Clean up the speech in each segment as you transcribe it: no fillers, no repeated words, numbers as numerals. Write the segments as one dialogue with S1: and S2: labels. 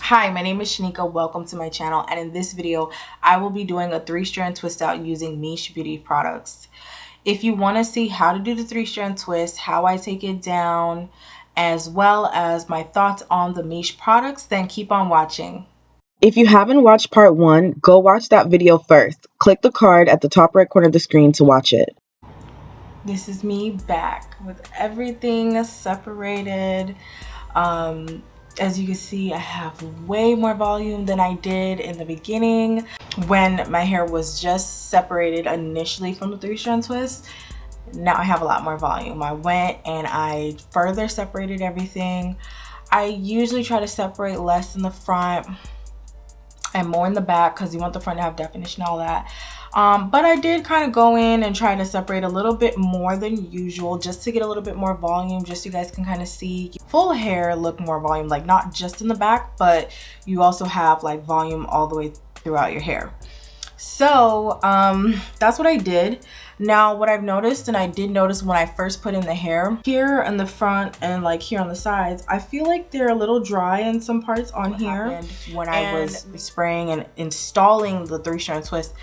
S1: Hi, my name is Shanika. Welcome to my channel, and in this video I will be doing a 3-strand twist out using Miche Beauty products. If you want to see how to do the 3-strand twist, how I take it down, as well as my thoughts on the Miche products, then keep on watching.
S2: If you haven't watched part 1, go watch that video first. Click the card at the top right corner of the screen to watch it.
S1: This is me back with everything separated. As you can see, I have way more volume than I did in the beginning when my hair was just separated initially from the 3-strand twist. Now I have a lot more volume. I went and I further separated everything. I usually try to separate less in the front and more in the back because you want the front to have definition and all that. But I did kind of go in and try to separate a little bit more than usual just to get a little bit more volume, just so you guys can kind of see full hair look more volume, like not just in the back, but you also have like volume all the way throughout your hair. So that's what I did. Now what I've noticed, and I did notice when I first put in the hair, here in the front and like here on the sides, I feel like they're a little dry in some parts on here. When I was spraying and installing the 3-strand twist,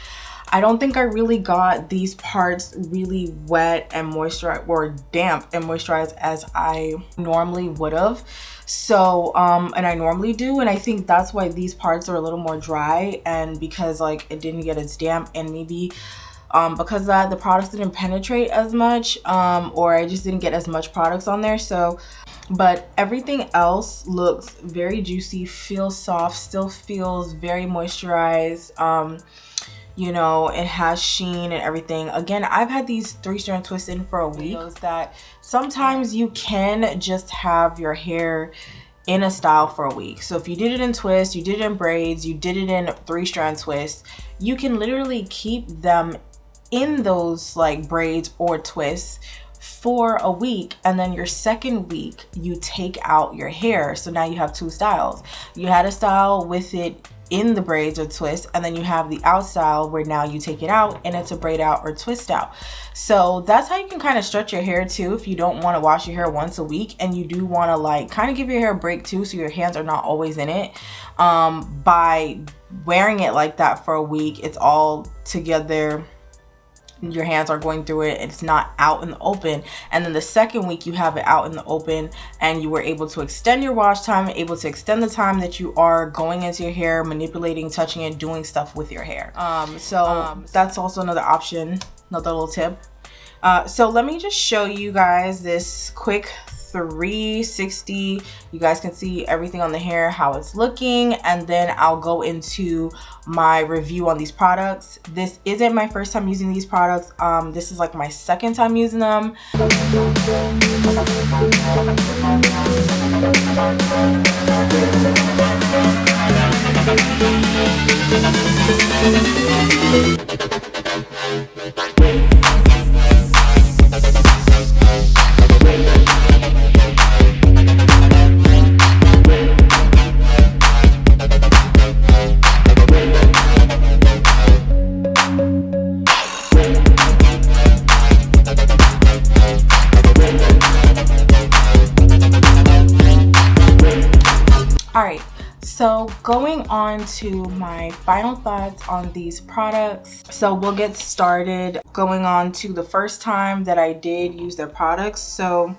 S1: I don't think I really got these parts really wet and moisturized, or damp and moisturized as I normally would have. So and I normally do, and I think that's why these parts are a little more dry, and because like it didn't get as damp, and maybe because of that the products didn't penetrate as much, or I just didn't get as much products on there. So but everything else looks very juicy, feels soft, still feels very moisturized. You know, it has sheen and everything. Again, I've had these 3-strand twists in for a week. That sometimes you can just have your hair in a style for a week. So if you did it in twists, you did it in braids, you did it in 3-strand twists, you can literally keep them in those like braids or twists for a week, and then your second week you take out your hair. So now you have 2 styles. You had a style with it in the braids or twist, and then you have the out style where now you take it out and it's a braid out or twist out. So that's how you can kind of stretch your hair too, if you don't want to wash your hair once a week and you do want to like kind of give your hair a break too, so your hands are not always in it. By wearing it like that for a week, it's all together, your hands are going through it, it's not out in the open. And then the second week you have it out in the open, and you were able to extend your wash time, able to extend the time that you are going into your hair, manipulating, touching it, doing stuff with your hair. That's also another option, another little tip. So let me just show you guys this quick 360. You guys can see everything on the hair, how it's looking, and then I'll go into my review on these products. This isn't my first time using these products. This is like my second time using them. Alright, so going on to my final thoughts on these products. So we'll get started going on to the first time that I did use their products. So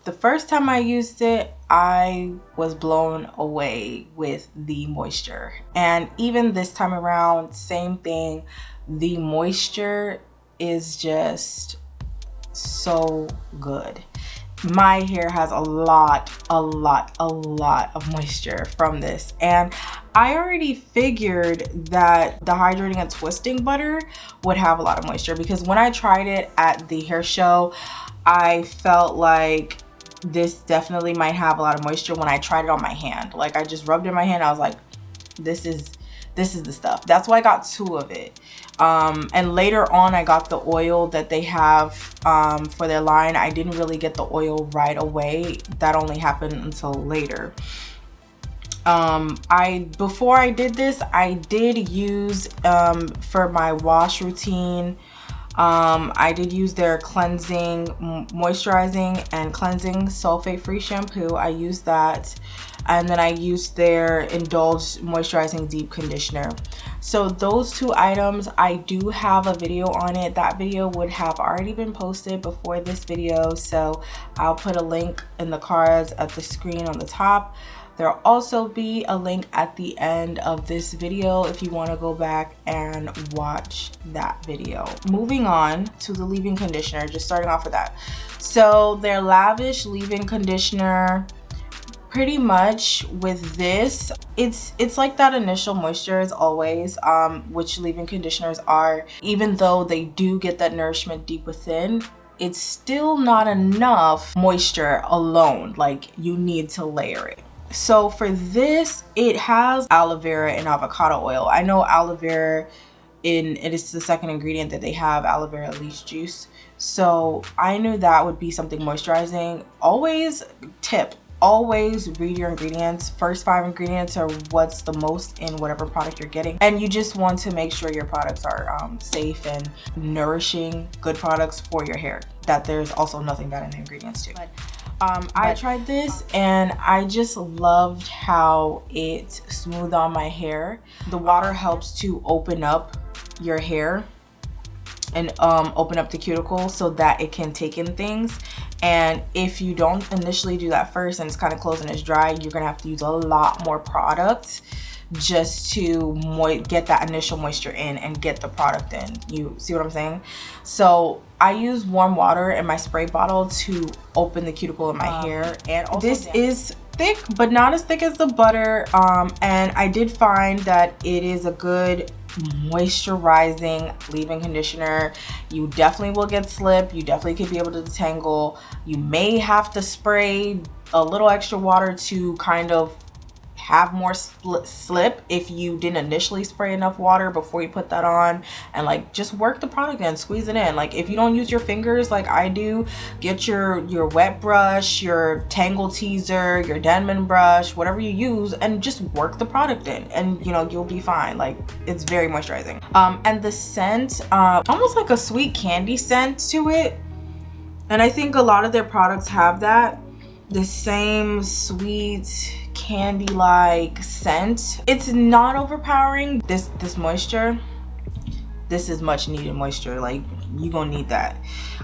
S1: the first time I used it, I was blown away with the moisture. And even this time around, same thing. The moisture is just so good. My hair has a lot of moisture from this, and I already figured that the hydrating and twisting butter would have a lot of moisture, because when I tried it at the hair show, I felt like this definitely might have a lot of moisture when I tried it on my hand. Like I just rubbed it in my hand, I was like, this is the stuff. That's why I got 2 of it. And later on I got the oil that they have for their line. I didn't really get the oil right away. That only happened until later. Before I did this, I did use for my wash routine, I did use their cleansing, moisturizing and cleansing sulfate free shampoo. I used that, and then I used their Indulge Moisturizing Deep Conditioner. So those two items, I do have a video on it. That video would have already been posted before this video, so I'll put a link in the cards at the screen on the top. There'll also be a link at the end of this video if you want to go back and watch that video. Moving on to the leave-in conditioner, just starting off with that. So their Lavish leave-in conditioner, pretty much with this, it's like that initial moisture as always, which leave-in conditioners are. Even though they do get that nourishment deep within, it's still not enough moisture alone. Like, you need to layer it. So for this, it has aloe vera and avocado oil. I know aloe vera, it is the second ingredient that they have, aloe vera leaf juice. So I knew that would be something moisturizing. Always always read your ingredients. First 5 ingredients are what's the most in whatever product you're getting. And you just want to make sure your products are safe and nourishing, good products for your hair. That there's also nothing bad in the ingredients too. I tried this and I just loved how it smoothed on my hair. The water helps to open up your hair and open up the cuticle so that it can take in things. And if you don't initially do that first and it's kind of closed and it's dry, you're gonna have to use a lot more product just to get that initial moisture in and get the product in. You see what I'm saying? So I use warm water in my spray bottle to open the cuticle in my hair. And also this is thick, but not as thick as the butter. And I did find that it is a good moisturizing leave-in conditioner. You definitely will get slip. You definitely could be able to detangle. You may have to spray a little extra water to kind of have more slip if you didn't initially spray enough water before you put that on. And like, just work the product in, squeeze it in. Like, if you don't use your fingers like I do, get your wet brush, your tangle teaser, your Denman brush, whatever you use, and just work the product in, and you know, you'll be fine. Like, it's very moisturizing. And the scent, almost like a sweet candy scent to it, and I think a lot of their products have that, the same sweet candy like scent. It's not overpowering. This moisture, this is much needed moisture. Like, you gonna need that.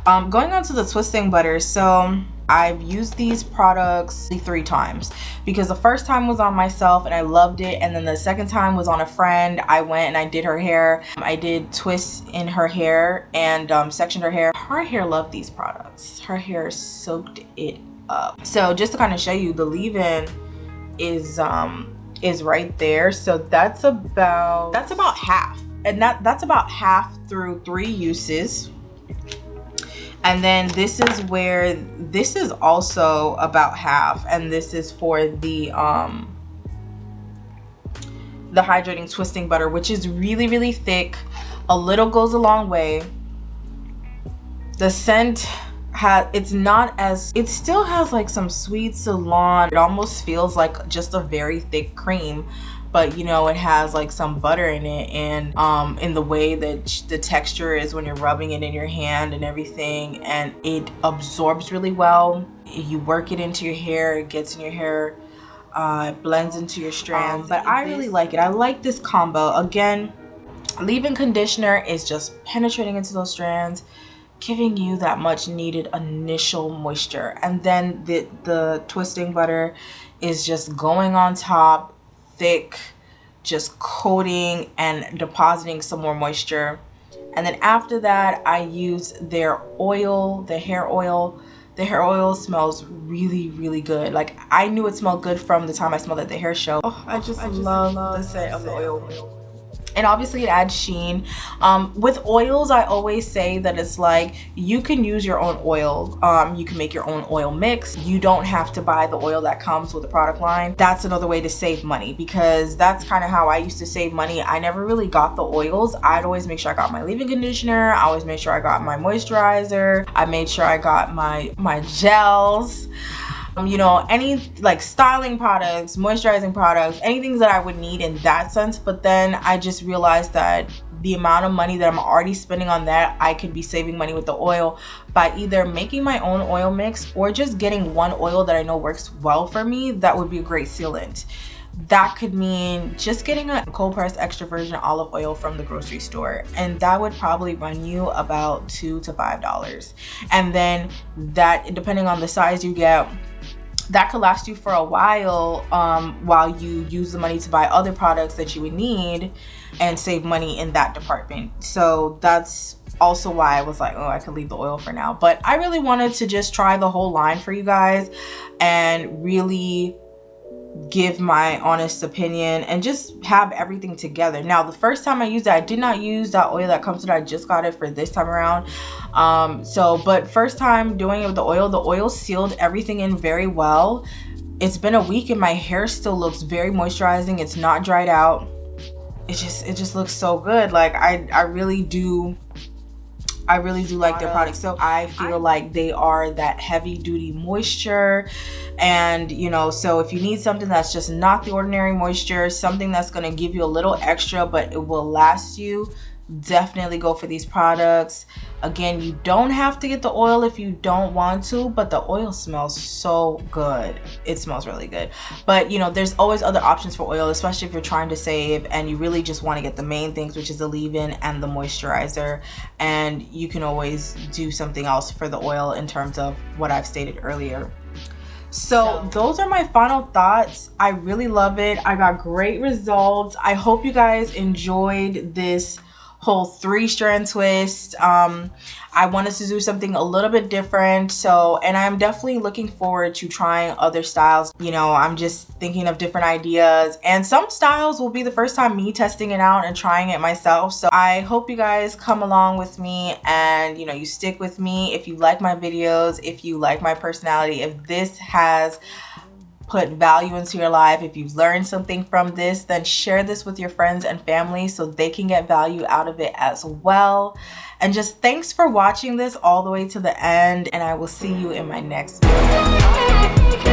S1: Going on to the twisting butter. So I've used these products 3 times, because the first time was on myself and I loved it, and then the second time was on a friend. I went and I did her hair. I did twists in her hair and sectioned her hair. Her hair loved these products. Her hair soaked it up. So just to kind of show you, the leave-in is right there. So that's about half, and that's about half through 3 uses. And then this is where this is also about half, and this is for the hydrating twisting butter, which is really thick. A little goes a long way. The scent it still has like some sweet salon. It almost feels like just a very thick cream, but you know, it has like some butter in it, and in the way that the texture is when you're rubbing it in your hand and everything, and it absorbs really well. You work it into your hair, it gets in your hair, it blends into your strands. But I really like it. I like this combo. Again, leave-in conditioner is just penetrating into those strands, giving you that much needed initial moisture, and then the twisting butter is just going on top, thick, just coating and depositing some more moisture. And then after that, I use their oil, the hair oil. The hair oil smells really good. Like, I knew it smelled good from the time I smelled it at the hair show. Oh, I just love the scent of the oil. And obviously it adds sheen. With oils, I always say that it's like, you can use your own oil. You can make your own oil mix. You don't have to buy the oil that comes with the product line. That's another way to save money, because that's kind of how I used to save money. I never really got the oils. I'd always make sure I got my leave-in conditioner. I always made sure I got my moisturizer. I made sure I got my gels. You know, any like styling products, moisturizing products, anything that I would need in that sense. But then I just realized that the amount of money that I'm already spending on that, I could be saving money with the oil by either making my own oil mix or just getting one oil that I know works well for me. That would be a great sealant. That could mean just getting a cold pressed extra virgin olive oil from the grocery store, and that would probably run you about $2 to $5. And then that, depending on the size you get, that could last you for a while you use the money to buy other products that you would need and save money in that department. So that's also why I was like, oh, I could leave the oil for now. But I really wanted to just try the whole line for you guys and really give my honest opinion and just have everything together. Now, the first time I used it, I did not use that oil that comes with it. I just got it for this time around. But first time doing it with the oil sealed everything in very well. It's been a week and my hair still looks very moisturizing. It's not dried out. It just looks so good. Like I really do like their products. So I feel like they are that heavy duty moisture. And so if you need something that's just not the ordinary moisture, something that's going to give you a little extra but it will last you, definitely go for these products. Again, you don't have to get the oil if you don't want to, but the oil smells so good. It smells really good. But there's always other options for oil, especially if you're trying to save and you really just want to get the main things, which is the leave-in and the moisturizer. And you can always do something else for the oil in terms of what I've stated earlier. So those are my final thoughts. I really love it. I got great results. I hope you guys enjoyed this whole 3-strand twist. I wanted to do something a little bit different, and I'm definitely looking forward to trying other styles. I'm just thinking of different ideas, and some styles will be the first time me testing it out and trying it myself. So I hope you guys come along with me and you stick with me. If you like my videos, if you like my personality, if this has put value into your life, if you've learned something from this, then share this with your friends and family so they can get value out of it as well. And just thanks for watching this all the way to the end, and I will see you in my next video.